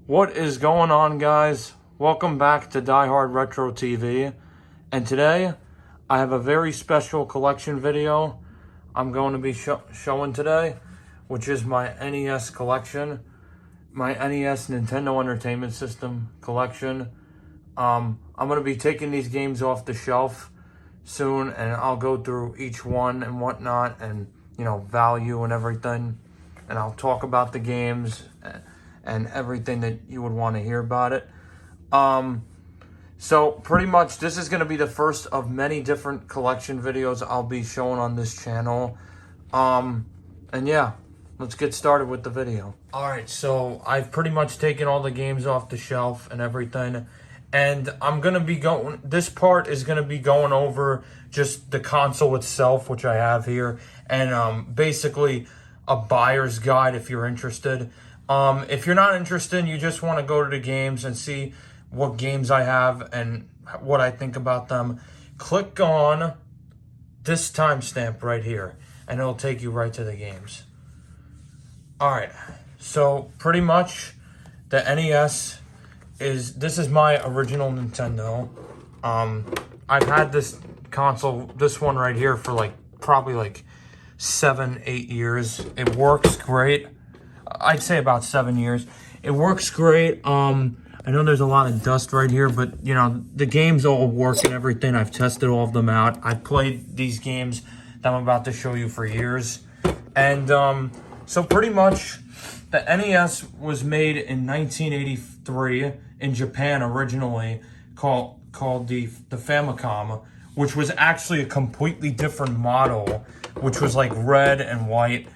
What is going on, guys? Welcome back to Die Hard Retro TV. And today, I have a very special collection video I'm going to be showing today, which is my NES collection, my NES Nintendo Entertainment System collection. I'm going to be taking these games off the shelf soon, and I'll go through each one and whatnot, and value and everything, and I'll talk about the games and everything that you would want to hear about it. So pretty much this is going to be the first of many different collection videos I'll be showing on this channel. And yeah, let's get started with the video. Alright, so I've pretty much taken all the games off the shelf and everything. And I'm going to be this part is going to be going over just the console itself, which I have here. And basically a buyer's guide if you're interested. If you're not interested, you just want to go to the games and see what games I have and what I think about them, click on this timestamp right here, and it'll take you right to the games. Alright, so pretty much the NES this is my original Nintendo. I've had this console, this one right here, for probably 7-8 years. It works great. I'd say about 7 years. It works great. I know there's a lot of dust right here, but the games all work and everything. I've tested all of them out. I've played these games that I'm about to show you for years. And so pretty much the NES was made in 1983 in Japan originally, called the Famicom, which was actually a completely different model, which was like red and white.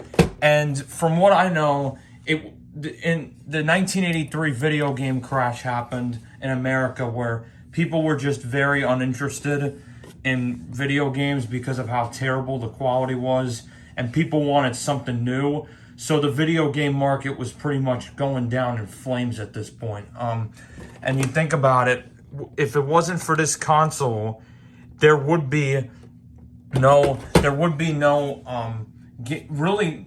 And from what I know, in the 1983 video game crash happened in America, where people were just very uninterested in video games because of how terrible the quality was, and people wanted something new. So the video game market was pretty much going down in flames at this point. And you think about it, if it wasn't for this console, really,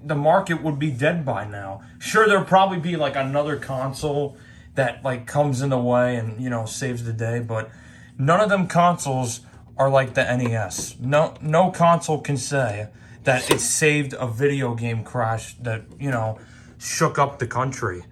the market would be dead by now. Sure, there'll probably be another console that comes in the way and saves the day, but none of them consoles are like the NES. No console can say that it saved a video game crash that shook up the country,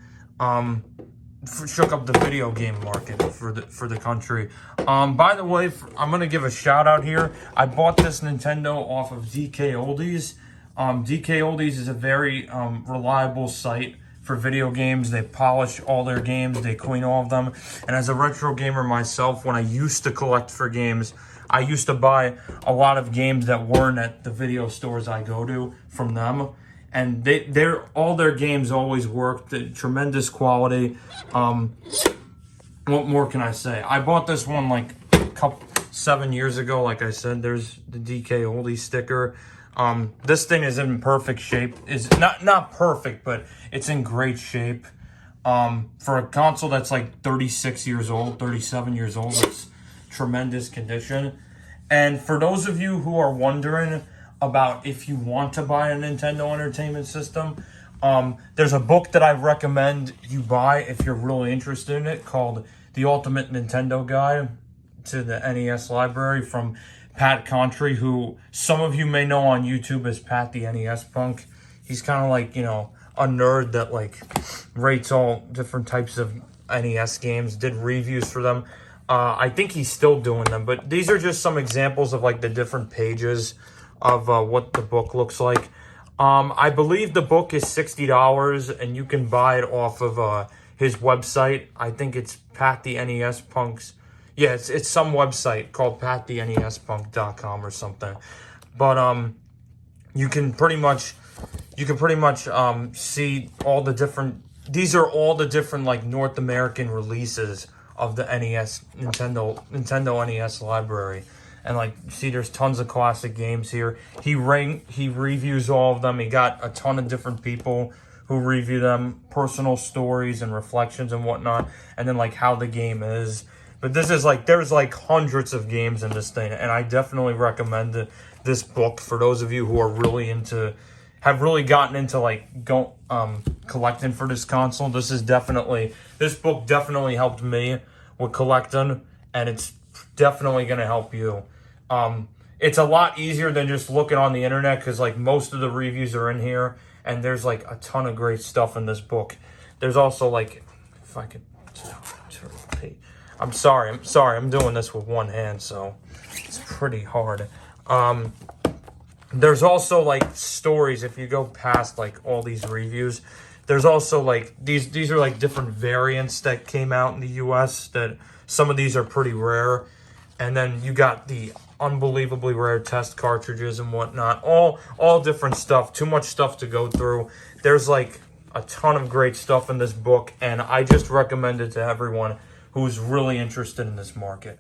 shook up the video game market for the country. By the way, I'm gonna give a shout out here. I bought this Nintendo off of DK Oldies. DK Oldies is a very reliable site for video games. They polish all their games, they clean all of them. And as a retro gamer myself, when I used to collect for games, I used to buy a lot of games that weren't at the video stores I go to from them. And all their games always worked, tremendous quality. What more can I say? I bought this one 7 years ago. Like I said, there's the DK Oldie sticker. This thing is in perfect shape. It's not perfect, but it's in great shape. For a console that's 36 years old, 37 years old, it's tremendous condition. And for those of you who are wondering about if you want to buy a Nintendo Entertainment System, there's a book that I recommend you buy if you're really interested in it, called The Ultimate Nintendo Guide to the NES Library, from Pat Contry, who some of you may know on YouTube as Pat the NES Punk. He's kind of a nerd that rates all different types of NES games, did reviews for them. I think he's still doing them, but these are just some examples of the different pages of what the book looks like. I believe the book is $60, and you can buy it off of his website. I think it's Pat the NES Punk's. Yeah, it's some website called PatTheNESPunk.com or something. But you can pretty much see all the different. These are all the different North American releases of the Nintendo NES library. And see, there's tons of classic games here. He reviews all of them. He got a ton of different people who review them, personal stories and reflections and whatnot, and then how the game is. But this is there's hundreds of games in this thing, and I definitely recommend this book for those of you who are really into have really gotten into like collecting for this console, this book definitely helped me with collecting, and it's definitely going to help you. It's a lot easier than just looking on the internet, because like most of the reviews are in here, and there's like a ton of great stuff in this book. There's also like, if I could turn the page. I'm sorry, I'm doing this with one hand, so it's pretty hard. There's also like stories. If you go past like all these reviews, there's also like these are like different variants that came out in the US, that some of these are pretty rare. And then you got the unbelievably rare test cartridges and whatnot. All different stuff. Too much stuff to go through. There's like a ton of great stuff in this book, and I just recommend it to everyone who's really interested in this market.